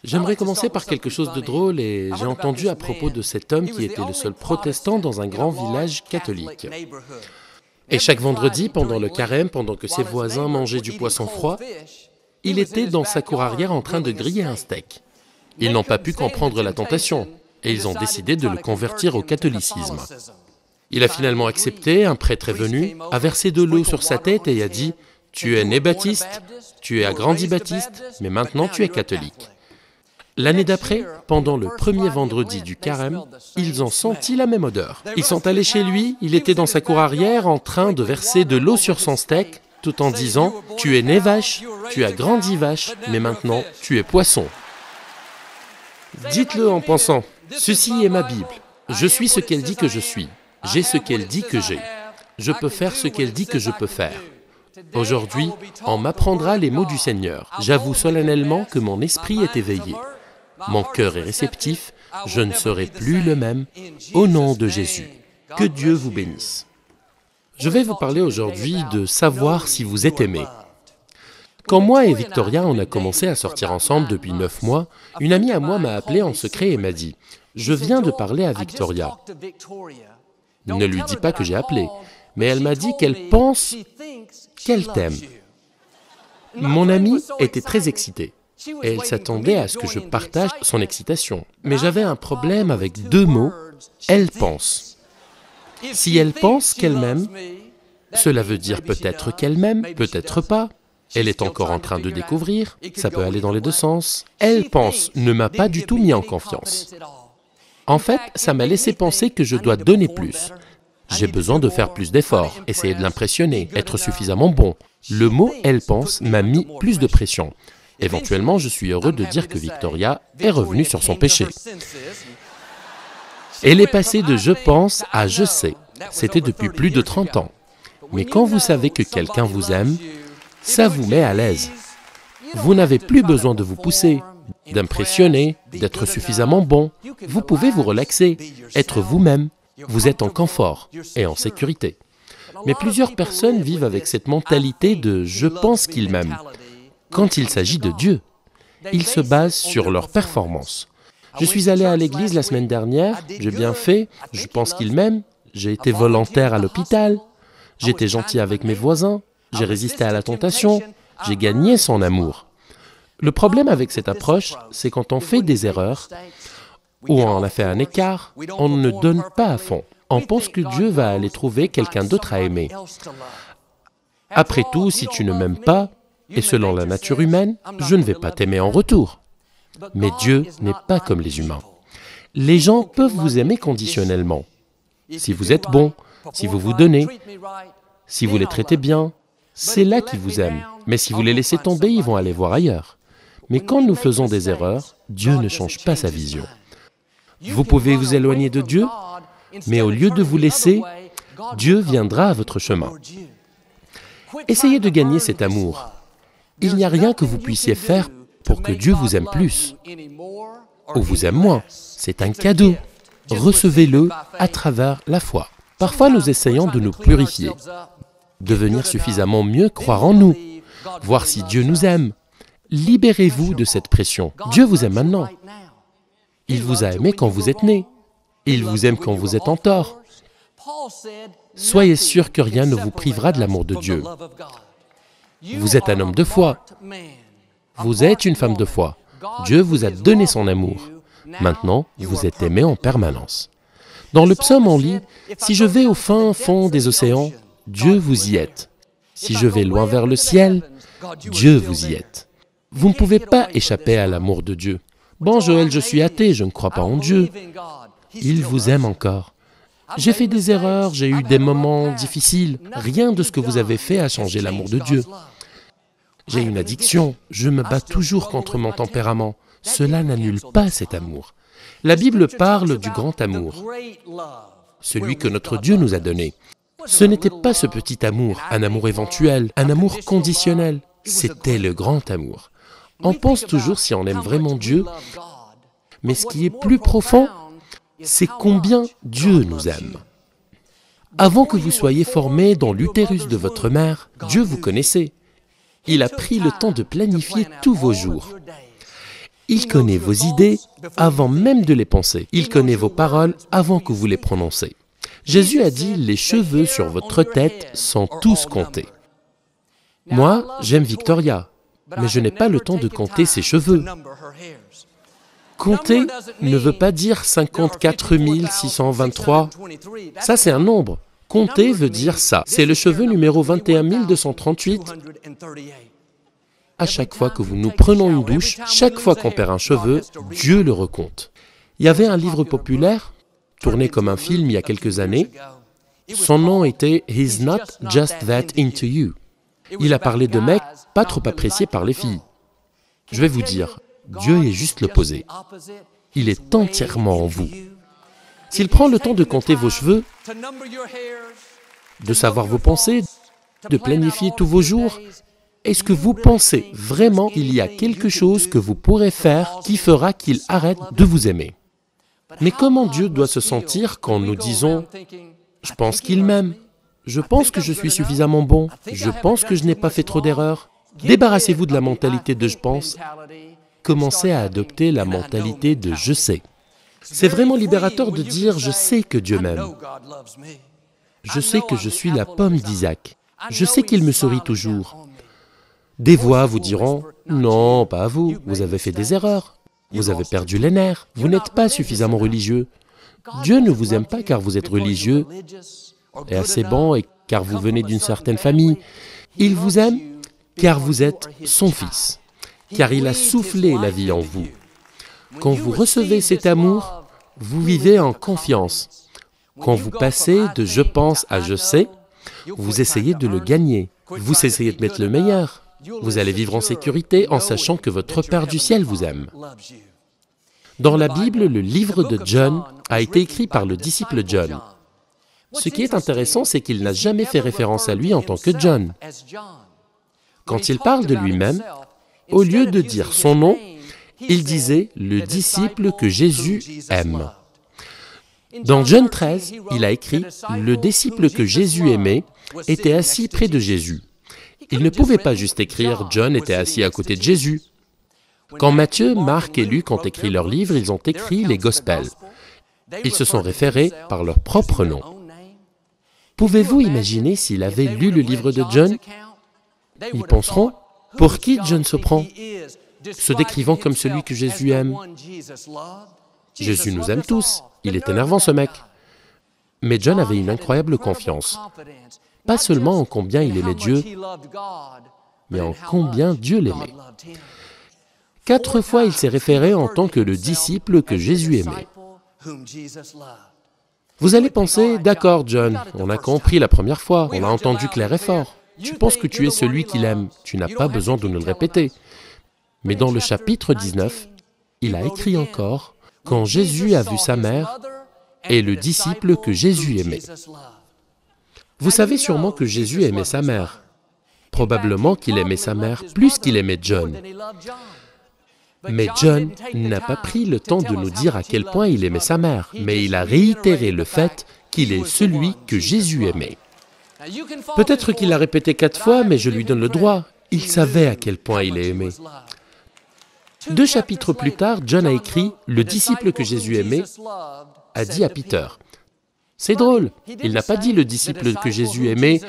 J'aimerais commencer par quelque chose de drôle et j'ai entendu à propos de cet homme qui était le seul protestant dans un grand village catholique. Et chaque vendredi, pendant le carême, pendant que ses voisins mangeaient du poisson froid, il était dans sa cour arrière en train de griller un steak. Ils n'ont pas pu comprendre la tentation et ils ont décidé de le convertir au catholicisme. Il a finalement accepté, un prêtre est venu, a versé de l'eau sur sa tête et a dit « Tu es né baptiste, tu es agrandi baptiste, mais maintenant tu es catholique. » L'année d'après, pendant le premier vendredi du carême, ils ont senti la même odeur. Ils sont allés chez lui, il était dans sa cour arrière en train de verser de l'eau sur son steak, tout en disant « Tu es né vache, tu as grandi vache, mais maintenant tu es poisson. » Dites-le en pensant « Ceci est ma Bible, je suis ce qu'elle dit que je suis, j'ai ce qu'elle dit que j'ai, je peux faire ce qu'elle dit que je peux faire. » Aujourd'hui, on m'apprendra les mots du Seigneur. J'avoue solennellement que mon esprit est éveillé. Mon cœur est réceptif, je ne serai plus le même, au nom de Jésus. Que Dieu vous bénisse. Je vais vous parler aujourd'hui de savoir si vous êtes aimé. Quand moi et Victoria, on a commencé à sortir ensemble depuis 9 mois, une amie à moi m'a appelé en secret et m'a dit « Je viens de parler à Victoria. » Ne lui dis pas que j'ai appelé, mais elle m'a dit qu'elle pense qu'elle t'aime. Mon amie était très excitée. Et elle s'attendait à ce que je partage son excitation. Mais j'avais un problème avec 2 mots, « elle pense ». Si elle pense qu'elle m'aime, cela veut dire peut-être qu'elle m'aime, peut-être pas. Elle est encore en train de découvrir, ça peut aller dans les 2 sens. « Elle pense » ne m'a pas du tout mis en confiance. En fait, ça m'a laissé penser que je dois donner plus. J'ai besoin de faire plus d'efforts, essayer de l'impressionner, être suffisamment bon. Le mot « elle pense » m'a mis plus de pression. Éventuellement, je suis heureux de dire que Victoria est revenue sur son péché. Elle est passée de « je pense » à « je sais ». C'était depuis plus de 30 ans. Mais quand vous savez que quelqu'un vous aime, ça vous met à l'aise. Vous n'avez plus besoin de vous pousser, d'impressionner, d'être suffisamment bon. Vous pouvez vous relaxer, être vous-même. Vous êtes en confort et en sécurité. Mais plusieurs personnes vivent avec cette mentalité de « je pense qu'il m'aime ». Quand il s'agit de Dieu, ils se basent sur leur performance. Je suis allé à l'église la semaine dernière, j'ai bien fait, je pense qu'il m'aime, j'ai été volontaire à l'hôpital, j'étais gentil avec mes voisins, j'ai résisté à la tentation, j'ai gagné son amour. Le problème avec cette approche, c'est quand on fait des erreurs, ou on a fait un écart, on ne donne pas à fond. On pense que Dieu va aller trouver quelqu'un d'autre à aimer. Après tout, si tu ne m'aimes pas, et selon la nature humaine, je ne vais pas t'aimer en retour. Mais Dieu n'est pas comme les humains. Les gens peuvent vous aimer conditionnellement. Si vous êtes bon, si vous vous donnez, si vous les traitez bien, c'est là qu'ils vous aiment. Mais si vous les laissez tomber, ils vont aller voir ailleurs. Mais quand nous faisons des erreurs, Dieu ne change pas sa vision. Vous pouvez vous éloigner de Dieu, mais au lieu de vous laisser, Dieu viendra à votre chemin. Essayez de gagner cet amour. Il n'y a rien que vous puissiez faire pour que Dieu vous aime plus ou vous aime moins. C'est un cadeau. Recevez-le à travers la foi. Parfois, nous essayons de nous purifier, devenir suffisamment mieux, croire en nous, voir si Dieu nous aime. Libérez-vous de cette pression. Dieu vous aime maintenant. Il vous a aimé quand vous êtes né. Il vous aime quand vous êtes en tort. Soyez sûr que rien ne vous privera de l'amour de Dieu. Vous êtes un homme de foi. Vous êtes une femme de foi. Dieu vous a donné son amour. Maintenant, vous êtes aimé en permanence. Dans le psaume, on lit « Si je vais au fin fond des océans, Dieu vous y êtes. Si je vais loin vers le ciel, Dieu vous y êtes. » Vous ne pouvez pas échapper à l'amour de Dieu. « Bon, Joël, je suis athée, je ne crois pas en Dieu. » Il vous aime encore. J'ai fait des erreurs, j'ai eu des moments difficiles. Rien de ce que vous avez fait a changé l'amour de Dieu. J'ai une addiction, je me bats toujours contre mon tempérament. Cela n'annule pas cet amour. La Bible parle du grand amour, celui que notre Dieu nous a donné. Ce n'était pas ce petit amour, un amour éventuel, un amour conditionnel. C'était le grand amour. On pense toujours si on aime vraiment Dieu, mais ce qui est plus profond, c'est combien Dieu nous aime. Avant que vous soyez formé dans l'utérus de votre mère, Dieu vous connaissait. Il a pris le temps de planifier tous vos jours. Il connaît vos idées avant même de les penser. Il connaît vos paroles avant que vous les prononcez. Jésus a dit, les cheveux sur votre tête sont tous comptés. Moi, j'aime Victoria, mais je n'ai pas le temps de compter ses cheveux. Compter ne veut pas dire 54 623. Ça, c'est un nombre. Compter veut dire ça. C'est le cheveu numéro 21 238. À chaque fois que nous prenons une douche, chaque fois qu'on perd un cheveu, Dieu le recompte. Il y avait un livre populaire, tourné comme un film il y a quelques années. Son nom était « He's not just that into you ». Il a parlé de mecs pas trop appréciés par les filles. Je vais vous dire, Dieu est juste l'opposé. Il est entièrement en vous. S'il prend le temps de compter vos cheveux, de savoir vos pensées, de planifier tous vos jours, est-ce que vous pensez vraiment qu'il y a quelque chose que vous pourrez faire qui fera qu'il arrête de vous aimer? Mais comment Dieu doit se sentir quand nous disons « Je pense qu'il m'aime, je pense que je suis suffisamment bon, je pense que je n'ai pas fait trop d'erreurs ». Débarrassez-vous de la mentalité de « je pense ». Commencez à adopter la mentalité de « je sais ». C'est vraiment libérateur de dire « je sais que Dieu m'aime ». Je sais que je suis la pomme d'Isaac. Je sais qu'il me sourit toujours. Des voix vous diront « Non, pas vous, vous avez fait des erreurs. Vous avez perdu les nerfs. Vous n'êtes pas suffisamment religieux. Dieu ne vous aime pas car vous êtes religieux et assez bon et car vous venez d'une certaine famille. Il vous aime car vous êtes son fils, car il a soufflé la vie en vous. Quand vous recevez cet amour, vous vivez en confiance. Quand vous passez de « je pense » à « je sais », vous essayez de le gagner. Vous essayez de mettre le meilleur. Vous allez vivre en sécurité en sachant que votre Père du ciel vous aime. Dans la Bible, le livre de John a été écrit par le disciple John. Ce qui est intéressant, c'est qu'il n'a jamais fait référence à lui en tant que John. Quand il parle de lui-même, au lieu de dire son nom, il disait « le disciple que Jésus aime ». Dans Jean 13, il a écrit « le disciple que Jésus aimait était assis près de Jésus ». Il ne pouvait pas juste écrire « John était assis à côté de Jésus ». Quand Matthieu, Marc et Luc ont écrit leurs livres, ils ont écrit les Gospels. Ils se sont référés par leur propre nom. Pouvez-vous imaginer s'il avait lu le livre de John? Ils penseront « Pour qui John se prend ?» Se décrivant comme celui que Jésus aime. Jésus nous aime tous. Il est énervant, ce mec. Mais John avait une incroyable confiance. Pas seulement en combien il aimait Dieu, mais en combien Dieu l'aimait. 4 fois, il s'est référé en tant que le disciple que Jésus aimait. Vous allez penser, d'accord, John, on a compris la première fois, on a entendu clair et fort. Tu penses que tu es celui qu'il aime, tu n'as pas besoin de nous le répéter. Mais dans le chapitre 19, il a écrit encore, « Quand Jésus a vu sa mère et le disciple que Jésus aimait. » Vous savez sûrement que Jésus aimait sa mère. Probablement qu'il aimait sa mère plus qu'il aimait John. Mais John n'a pas pris le temps de nous dire à quel point il aimait sa mère, mais il a réitéré le fait qu'il est celui que Jésus aimait. Peut-être qu'il l'a répété 4 fois, mais je lui donne le droit. Il savait à quel point il est aimé. 2 chapitres plus tard, John a écrit « Le disciple que Jésus aimait a dit à Peter ». C'est drôle, il n'a pas dit « Le disciple que Jésus aimait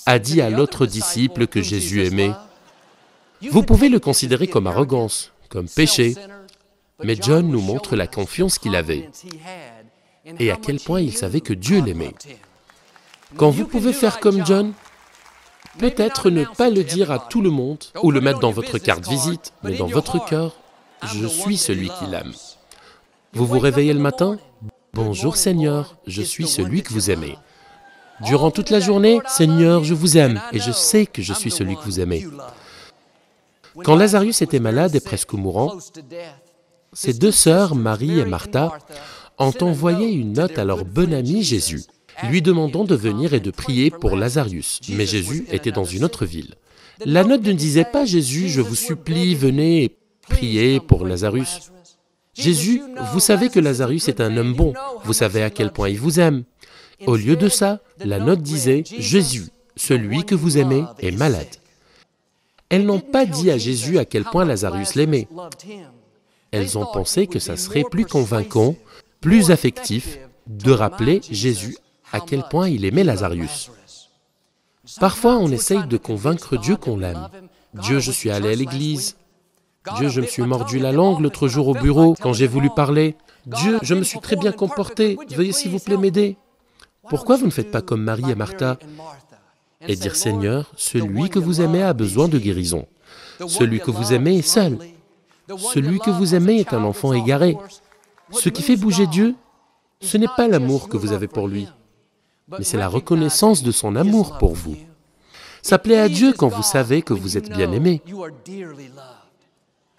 a dit à l'autre disciple que Jésus aimait ». Vous pouvez le considérer comme arrogance, comme péché, mais John nous montre la confiance qu'il avait et à quel point il savait que Dieu l'aimait. Quand vous pouvez faire comme John, peut-être ne pas le dire à tout le monde ou le mettre dans votre carte visite, mais dans votre cœur, je suis celui qu'il aime. Vous vous réveillez le matin, bonjour Seigneur, je suis celui que vous aimez. Durant toute la journée, Seigneur, je vous aime et je sais que je suis celui que vous aimez. Quand Lazarus était malade et presque mourant, ses 2 sœurs, Marie et Martha, ont envoyé une note à leur bon ami Jésus, lui demandant de venir et de prier pour Lazarus. Mais Jésus était dans une autre ville. La note ne disait pas « Jésus, je vous supplie, venez et priez pour Lazarus ». Jésus, vous savez que Lazarus est un homme bon, vous savez à quel point il vous aime. Au lieu de ça, la note disait « Jésus, celui que vous aimez, est malade ». Elles n'ont pas dit à Jésus à quel point Lazarus l'aimait. Elles ont pensé que ça serait plus convaincant, plus affectif, de rappeler Jésus à quel point il aimait Lazarus. Parfois, on essaye de convaincre Dieu qu'on l'aime. Dieu, je suis allé à l'église. Dieu, je me suis mordu la langue l'autre jour au bureau quand j'ai voulu parler. Dieu, je me suis très bien comporté. Veuillez s'il vous plaît m'aider. Pourquoi vous ne faites pas comme Marie et Martha et dire, Seigneur, celui que vous aimez a besoin de guérison. Celui que vous aimez est seul. Celui que vous aimez est un enfant égaré. Ce qui fait bouger Dieu, ce n'est pas l'amour que vous avez pour lui, mais c'est la reconnaissance de son amour pour vous. Ça plaît à Dieu quand vous savez que vous êtes bien aimé.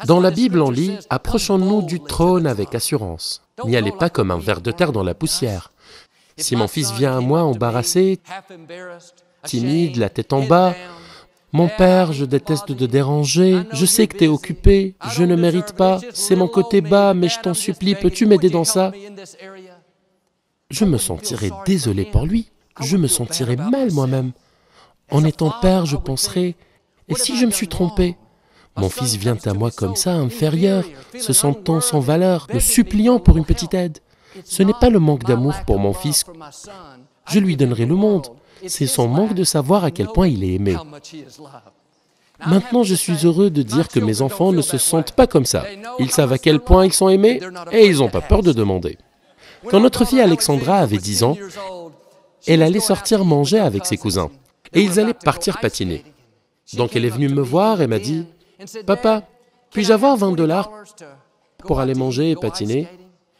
Dans la Bible, on lit « Approchons-nous du trône avec assurance. N'y allez pas comme un ver de terre dans la poussière. Si mon fils vient à moi embarrassé, timide, la tête en bas, mon père, je déteste de déranger, je sais que tu es occupé, je ne mérite pas, c'est mon côté bas, mais je t'en supplie, peux-tu m'aider dans ça ?» Je me sentirais désolé pour lui, je me sentirais mal moi-même. En étant père, je penserais, et si je me suis trompé? Mon fils vient à moi comme ça, inférieur, se sentant sans valeur, me suppliant pour une petite aide. Ce n'est pas le manque d'amour pour mon fils, je lui donnerai le monde. C'est son manque de savoir à quel point il est aimé. Maintenant, je suis heureux de dire que mes enfants ne se sentent pas comme ça. Ils savent à quel point ils sont aimés et ils n'ont pas peur de demander. Quand notre fille Alexandra avait 10 ans, elle allait sortir manger avec ses cousins et ils allaient partir patiner. Donc elle est venue me voir et m'a dit « Papa, puis-je avoir $20 pour aller manger et patiner ?»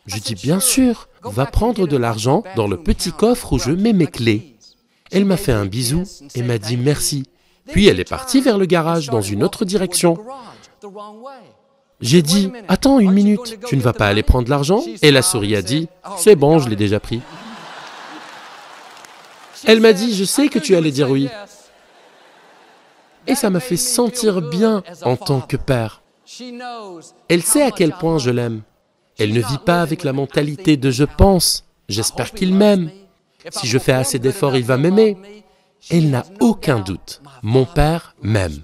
Je dis « Bien sûr, va prendre de l'argent dans le petit coffre où je mets mes clés. » Elle m'a fait un bisou et m'a dit merci. Puis elle est partie vers le garage dans une autre direction. J'ai dit « Attends une minute, tu ne vas pas aller prendre l'argent ?» Et la souris a dit « C'est bon, je l'ai déjà pris. » Elle m'a dit « Je sais que tu allais dire oui. » Et ça m'a fait sentir bien en tant que père. Elle sait à quel point je l'aime. Elle ne vit pas avec la mentalité de « je pense, j'espère qu'il m'aime. Si je fais assez d'efforts, il va m'aimer. » Elle n'a aucun doute. Mon Père m'aime.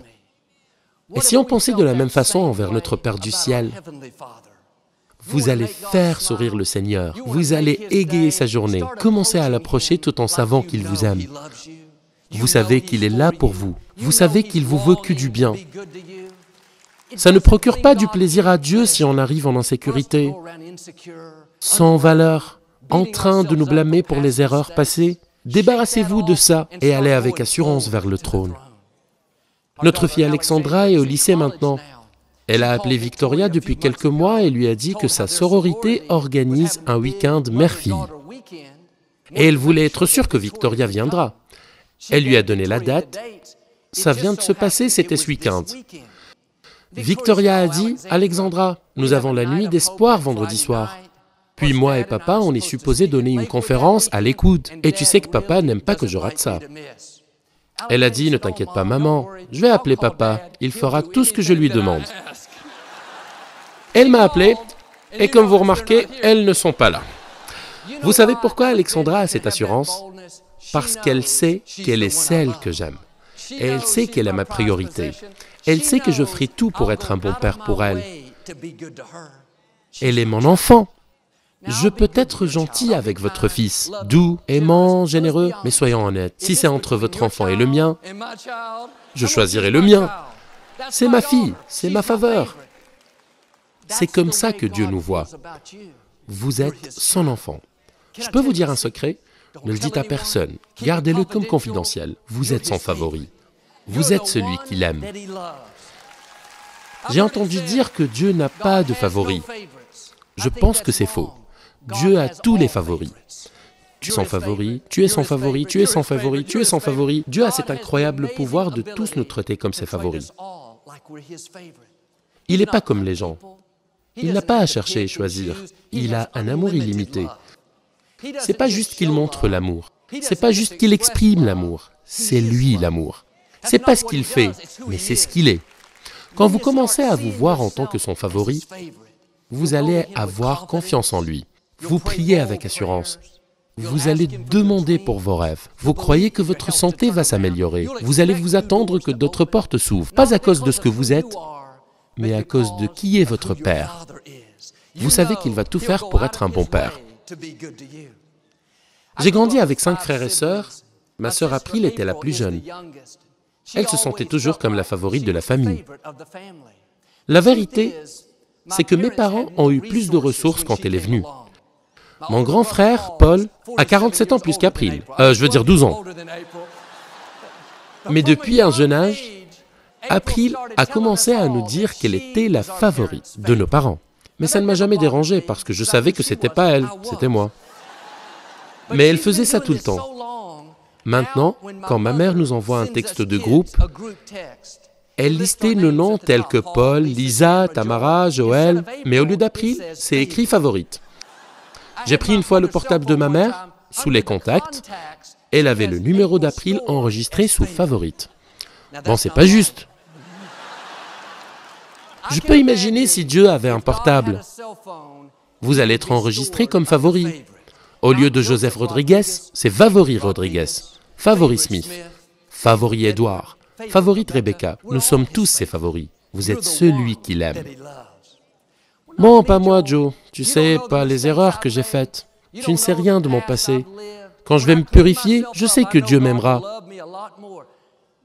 Et si on pensait de la même façon envers notre Père du ciel, vous allez faire sourire le Seigneur, vous allez égayer sa journée, commencez à l'approcher tout en savant qu'il vous aime. Vous savez qu'il est là pour vous, vous savez qu'il vous veut que du bien. Ça ne procure pas du plaisir à Dieu si on arrive en insécurité, sans valeur, en train de nous blâmer pour les erreurs passées. Débarrassez-vous de ça et allez avec assurance vers le trône. Notre fille Alexandra est au lycée maintenant. Elle a appelé Victoria depuis quelques mois et lui a dit que sa sororité organise un week-end mère-fille. Et elle voulait être sûre que Victoria viendra. Elle lui a donné la date. Ça vient de se passer, c'était ce week-end. Victoria a dit « Alexandra, nous avons la nuit d'espoir vendredi soir. » Puis moi et papa, on est supposé donner une conférence à l'écoute. Et tu sais que papa n'aime pas que je rate ça. Elle a dit « Ne t'inquiète pas maman, je vais appeler papa, il fera tout ce que je lui demande. » Elle m'a appelé, et comme vous remarquez, elles ne sont pas là. Vous savez pourquoi Alexandra a cette assurance? Parce qu'elle sait qu'elle est celle que j'aime. Et elle sait qu'elle est ma priorité. Elle sait que je ferai tout pour être un bon père pour elle. Elle est mon enfant. Je peux être gentil avec votre fils, doux, aimant, généreux, mais soyons honnêtes, si c'est entre votre enfant et le mien, je choisirai le mien. C'est ma fille, c'est ma faveur. C'est comme ça que Dieu nous voit. Vous êtes son enfant. Je peux vous dire un secret? Ne le dites à personne. Gardez-le comme confidentiel. Vous êtes son favori. Vous êtes celui qu'il aime. J'ai entendu dire que Dieu n'a pas de favoris. Je pense que c'est faux. Dieu a tous les favoris. Tu es son favori, tu es son favori, tu es son favori, tu es son favori. Dieu a cet incroyable pouvoir de tous nous traiter comme ses favoris. Il n'est pas comme les gens. Il n'a pas à chercher et choisir. Il a un amour illimité. C'est pas juste qu'il montre l'amour. C'est pas juste qu'il exprime l'amour. C'est lui l'amour. C'est pas ce qu'il fait, mais c'est ce qu'il est. Quand vous commencez à vous voir en tant que son favori, vous allez avoir confiance en lui. Vous priez avec assurance. Vous allez demander pour vos rêves. Vous croyez que votre santé va s'améliorer. Vous allez vous attendre que d'autres portes s'ouvrent, pas à cause de ce que vous êtes, mais à cause de qui est votre Père. Vous savez qu'il va tout faire pour être un bon père. J'ai grandi avec 5 frères et sœurs. Ma sœur April était la plus jeune. Elle se sentait toujours comme la favorite de la famille. La vérité, c'est que mes parents ont eu plus de ressources quand elle est venue. Mon grand frère, Paul, a 47 ans plus qu'April. Je veux dire 12 ans. Mais depuis un jeune âge, April a commencé à nous dire qu'elle était la favorite de nos parents. Mais ça ne m'a jamais dérangé parce que je savais que c'était pas elle, c'était moi. Mais elle faisait ça tout le temps. Maintenant, quand ma mère nous envoie un texte de groupe, elle listait nos noms tels que Paul, Lisa, Tamara, Joël, mais au lieu d'April, c'est écrit favorite. J'ai pris une fois le portable de ma mère, sous les contacts, elle avait le numéro d'April enregistré sous favorite. Bon, c'est pas juste. Je peux imaginer si Dieu avait un portable. Vous allez être enregistré comme favori. Au lieu de Joseph Rodriguez, c'est Favori Rodriguez, Favori Smith, Favori Edouard, Favorite Rebecca. Nous sommes tous ses favoris. Vous êtes celui qu'il aime. Bon, pas moi, Joe. Tu sais pas les erreurs que j'ai faites. Tu ne sais rien de mon passé. Quand je vais me purifier, je sais que Dieu m'aimera.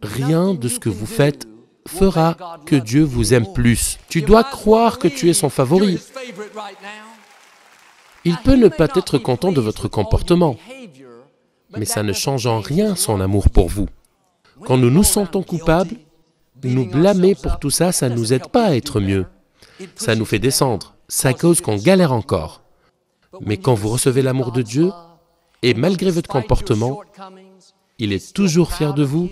Rien de ce que vous faites fera que Dieu vous aime plus. Tu dois croire que tu es son favori. Il peut ne pas être content de votre comportement, mais ça ne change en rien son amour pour vous. Quand nous nous sentons coupables, nous blâmer pour tout ça, ça ne nous aide pas à être mieux. Ça nous fait descendre, ça cause qu'on galère encore. Mais quand vous recevez l'amour de Dieu, et malgré votre comportement, il est toujours fier de vous,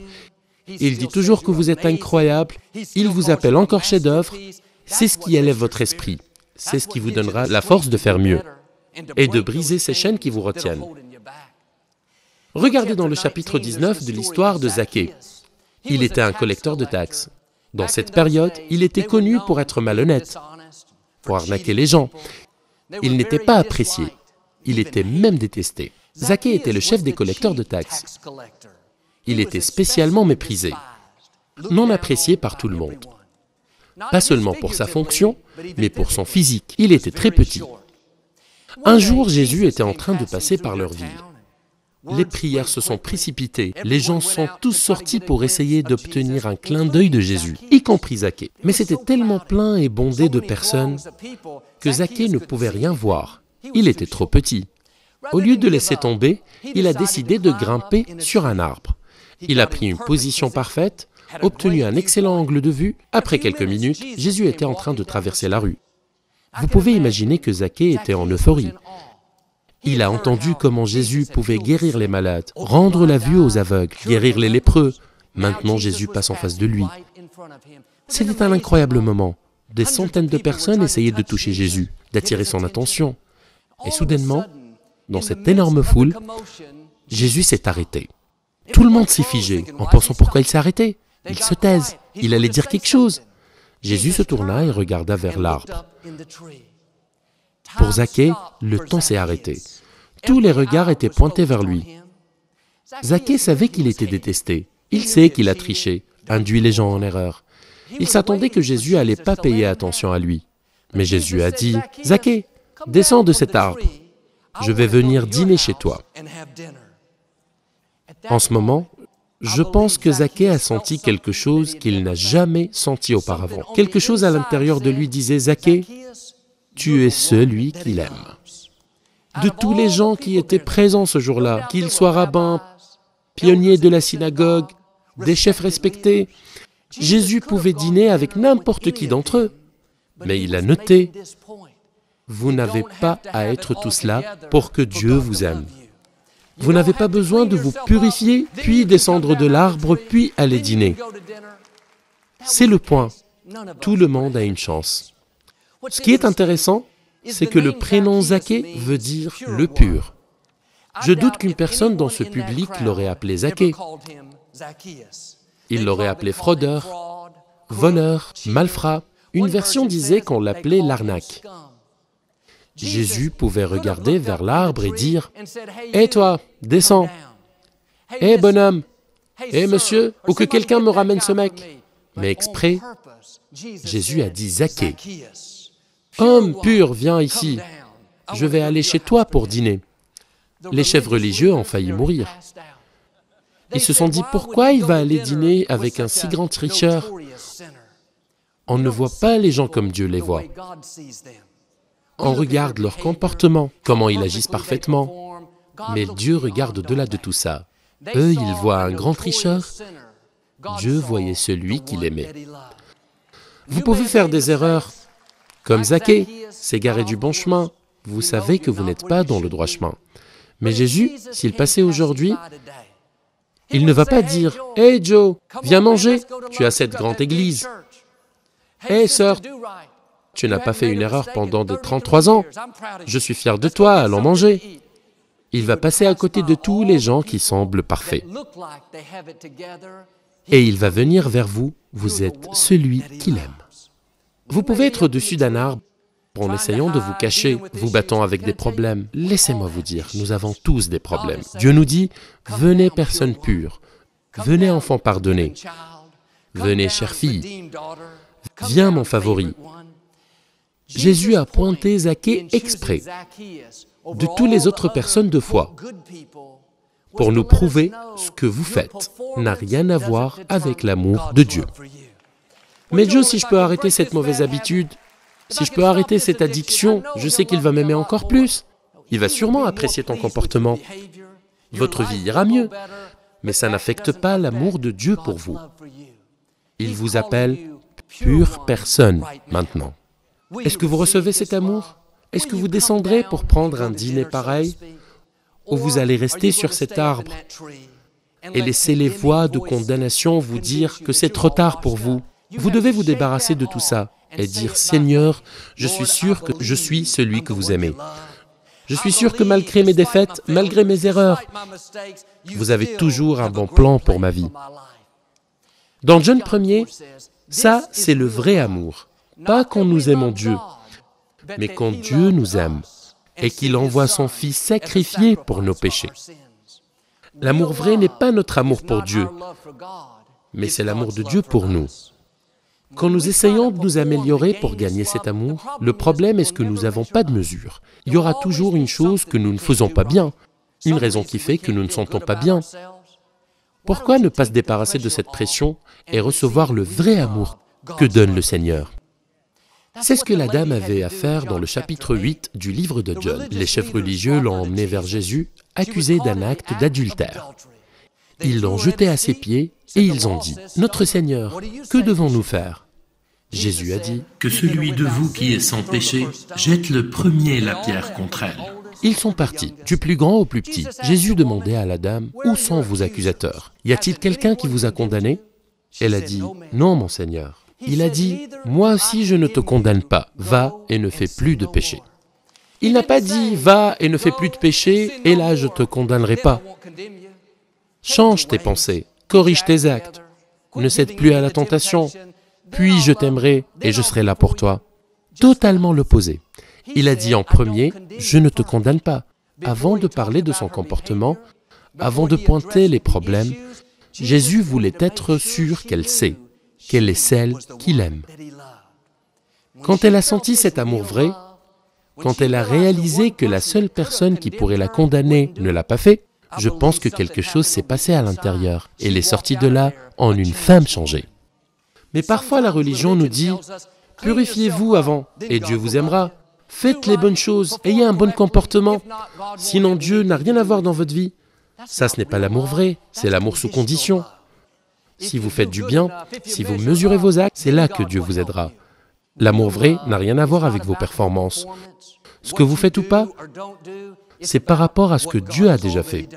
il dit toujours que vous êtes incroyable, il vous appelle encore chef-d'œuvre, c'est ce qui élève votre esprit, c'est ce qui vous donnera la force de faire mieux et de briser ces chaînes qui vous retiennent. Regardez dans le chapitre 19 de l'histoire de Zaché. Il était un collecteur de taxes. Dans cette période, il était connu pour être malhonnête, pour arnaquer les gens. Il n'était pas apprécié, il était même détesté. Zaché était le chef des collecteurs de taxes. Il était spécialement méprisé, non apprécié par tout le monde. Pas seulement pour sa fonction, mais pour son physique. Il était très petit. Un jour, Jésus était en train de passer par leur ville. Les prières se sont précipitées. Les gens sont tous sortis pour essayer d'obtenir un clin d'œil de Jésus, y compris Zaché. Mais c'était tellement plein et bondé de personnes que Zaché ne pouvait rien voir. Il était trop petit. Au lieu de laisser tomber, il a décidé de grimper sur un arbre. Il a pris une position parfaite, obtenu un excellent angle de vue. Après quelques minutes, Jésus était en train de traverser la rue. Vous pouvez imaginer que Zaché était en euphorie. Il a entendu comment Jésus pouvait guérir les malades, rendre la vue aux aveugles, guérir les lépreux. Maintenant, Jésus passe en face de lui. C'était un incroyable moment. Des centaines de personnes essayaient de toucher Jésus, d'attirer son attention. Et soudainement, dans cette énorme foule, Jésus s'est arrêté. Tout le monde s'est figé, en pensant pourquoi il s'est arrêté. Il se taise, il allait dire quelque chose. Jésus se tourna et regarda vers l'arbre. Pour Zaché, le temps s'est arrêté. Tous les regards étaient pointés vers lui. Zaché savait qu'il était détesté. Il sait qu'il a triché, induit les gens en erreur. Il s'attendait que Jésus n'allait pas payer attention à lui. Mais Jésus a dit, « Zaché, descends de cet arbre. Je vais venir dîner chez toi. » En ce moment, je pense que Zaché a senti quelque chose qu'il n'a jamais senti auparavant. Quelque chose à l'intérieur de lui disait, « Zaché, tu es celui qu'il aime. » De tous les gens qui étaient présents ce jour-là, qu'ils soient rabbins, pionniers de la synagogue, des chefs respectés, Jésus pouvait dîner avec n'importe qui d'entre eux. Mais il a noté, « Vous n'avez pas à être tous là pour que Dieu vous aime. Vous n'avez pas besoin de vous purifier, puis descendre de l'arbre, puis aller dîner. » C'est le point. Tout le monde a une chance. Ce qui est intéressant, c'est que le prénom Zaché veut dire « le pur ». Je doute qu'une personne dans ce public l'aurait appelé Zaché. Il l'aurait appelé fraudeur, voleur, malfrat. Une version disait qu'on l'appelait l'arnaque. Jésus pouvait regarder vers l'arbre et dire « Hé toi, descends !»« Hé bonhomme !»« Hé monsieur !» ou que quelqu'un me ramène ce mec. Mais exprès, Jésus a dit « Zaché, homme pur, viens ici, je vais aller chez toi pour dîner. » Les chefs religieux ont failli mourir. Ils se sont dit « Pourquoi il va aller dîner avec un si grand tricheur ?» On ne voit pas les gens comme Dieu les voit. On regarde leur comportement, comment ils agissent parfaitement. Mais Dieu regarde au-delà de tout ça. Eux, ils voient un grand tricheur. Dieu voyait celui qu'il aimait. Vous pouvez faire des erreurs, comme Zaché, s'égarer du bon chemin. Vous savez que vous n'êtes pas dans le droit chemin. Mais Jésus, s'il passait aujourd'hui, il ne va pas dire « Hey Joe, viens manger, tu as cette grande église. Hey sœur, tu n'as pas fait une erreur pendant de 33 ans. Je suis fier de toi, allons manger. » Il va passer à côté de tous les gens qui semblent parfaits. Et il va venir vers vous, vous êtes celui qu'il aime. Vous pouvez être au-dessus d'un arbre en essayant de vous cacher, vous battant avec des problèmes. Laissez-moi vous dire, nous avons tous des problèmes. Dieu nous dit, venez personnes pures, venez enfants pardonnés, venez chère fille, viens mon favori. Jésus a pointé Zaché exprès de toutes les autres personnes de foi pour nous prouver ce que vous faites n'a rien à voir avec l'amour de Dieu. Mais Dieu, si je peux arrêter cette mauvaise habitude, si je peux arrêter cette addiction, je sais qu'il va m'aimer encore plus. Il va sûrement apprécier ton comportement. Votre vie ira mieux, mais ça n'affecte pas l'amour de Dieu pour vous. Il vous appelle pure personne maintenant. Est-ce que vous recevez cet amour? Est-ce que vous descendrez pour prendre un dîner pareil? Ou vous allez rester sur cet arbre et laisser les voix de condamnation vous dire que c'est trop tard pour vous? Vous devez vous débarrasser de tout ça et dire « Seigneur, je suis sûr que je suis celui que vous aimez. Je suis sûr que malgré mes défaites, malgré mes erreurs, vous avez toujours un bon plan pour ma vie. » Dans John 1er, ça, c'est le vrai amour. Pas quand nous aimons Dieu, mais quand Dieu nous aime et qu'il envoie son Fils sacrifié pour nos péchés. L'amour vrai n'est pas notre amour pour Dieu, mais c'est l'amour de Dieu pour nous. Quand nous essayons de nous améliorer pour gagner cet amour, le problème est que nous n'avons pas de mesure. Il y aura toujours une chose que nous ne faisons pas bien, une raison qui fait que nous ne sentons pas bien. Pourquoi ne pas se débarrasser de cette pression et recevoir le vrai amour que donne le Seigneur? C'est ce que la dame avait à faire dans le chapitre 8 du livre de John. Les chefs religieux l'ont emmené vers Jésus, accusé d'un acte d'adultère. Ils l'ont jeté à ses pieds et ils ont dit, « Notre Seigneur, que devons-nous faire ?» Jésus a dit, « Que celui de vous qui est sans péché jette le premier la pierre contre elle. » Ils sont partis, du plus grand au plus petit. Jésus demandait à la dame, « Où sont vos accusateurs? Y a-t-il quelqu'un qui vous a condamné ?» Elle a dit, « Non, mon Seigneur. » Il a dit, « Moi aussi je ne te condamne pas, va et ne fais plus de péché. » Il n'a pas dit, « Va et ne fais plus de péché, et là je ne te condamnerai pas. » Change tes pensées, corrige tes actes, ne cède plus à la tentation, puis je t'aimerai et je serai là pour toi. Totalement l'opposé. Il a dit en premier, « Je ne te condamne pas. » Avant de parler de son comportement, avant de pointer les problèmes, Jésus voulait être sûr qu'elle sait, qu'elle est celle qu'il aime. Quand elle a senti cet amour vrai, quand elle a réalisé que la seule personne qui pourrait la condamner ne l'a pas fait, je pense que quelque chose s'est passé à l'intérieur. Elle est sortie de là en une femme changée. Mais parfois la religion nous dit, « Purifiez-vous avant et Dieu vous aimera. Faites les bonnes choses, ayez un bon comportement. Sinon Dieu n'a rien à voir dans votre vie. » Ça, ce n'est pas l'amour vrai, c'est l'amour sous condition. Si vous faites du bien, si vous mesurez vos actes, c'est là que Dieu vous aidera. L'amour vrai n'a rien à voir avec vos performances. Ce que vous faites ou pas, c'est par rapport à ce que Dieu a déjà fait.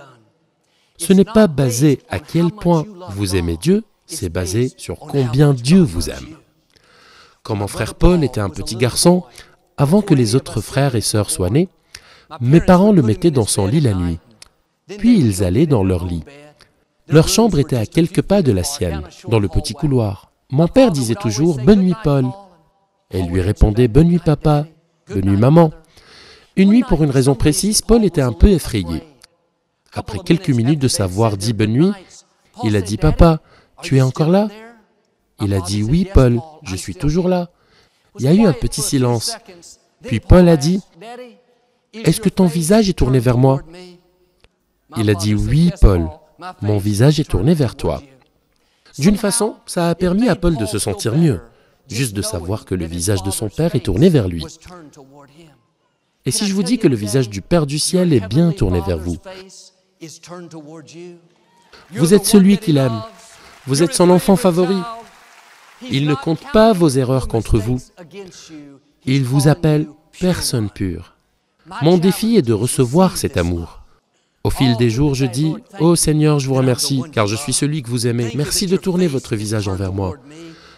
Ce n'est pas basé à quel point vous aimez Dieu, c'est basé sur combien Dieu vous aime. Quand mon frère Paul était un petit garçon, avant que les autres frères et sœurs soient nés, mes parents le mettaient dans son lit la nuit. Puis ils allaient dans leur lit. Leur chambre était à quelques pas de la sienne, dans le petit couloir. Mon père disait toujours « Bonne nuit, Paul ». Elle lui répondait « Bonne nuit, papa »,« Bonne nuit, maman ». Une nuit, pour une raison précise, Paul était un peu effrayé. Après quelques minutes de s'avoir dit bonne nuit, il a dit « Papa, tu es encore là ?» Il a dit « Oui, Paul, je suis toujours là. » Il y a eu un petit silence. Puis Paul a dit « Est-ce que ton visage est tourné vers moi ?» Il a dit « Oui, Paul, mon visage est tourné vers toi. » D'une façon, ça a permis à Paul de se sentir mieux, juste de savoir que le visage de son Père est tourné vers lui. Et si je vous dis que le visage du Père du ciel est bien tourné vers vous, vous êtes celui qu'il aime, vous êtes son enfant favori. Il ne compte pas vos erreurs contre vous. Il vous appelle personne pure. Mon défi est de recevoir cet amour. Au fil des jours, je dis « Oh Seigneur, je vous remercie, car je suis celui que vous aimez. Merci de tourner votre visage envers moi. »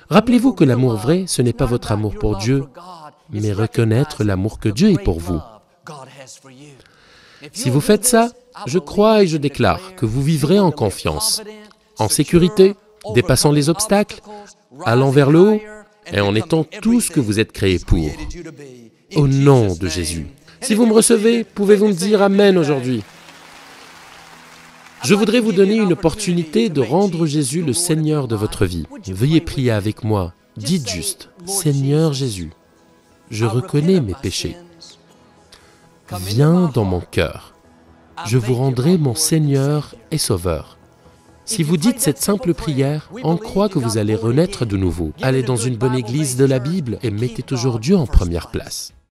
Rappelez-vous que l'amour vrai, ce n'est pas votre amour pour Dieu, mais reconnaître l'amour que Dieu est pour vous. Si vous faites ça, je crois et je déclare que vous vivrez en confiance, en sécurité, dépassant les obstacles, allant vers le haut et en étant tout ce que vous êtes créé pour. Au nom de Jésus. Si vous me recevez, pouvez-vous me dire Amen aujourd'hui? Je voudrais vous donner une opportunité de rendre Jésus le Seigneur de votre vie. Veuillez prier avec moi. Dites juste, Seigneur Jésus, je reconnais mes péchés. Viens dans mon cœur. Je vous rendrai mon Seigneur et Sauveur. Si vous dites cette simple prière, on croit que vous allez renaître de nouveau. Allez dans une bonne église de la Bible et mettez toujours Dieu en première place.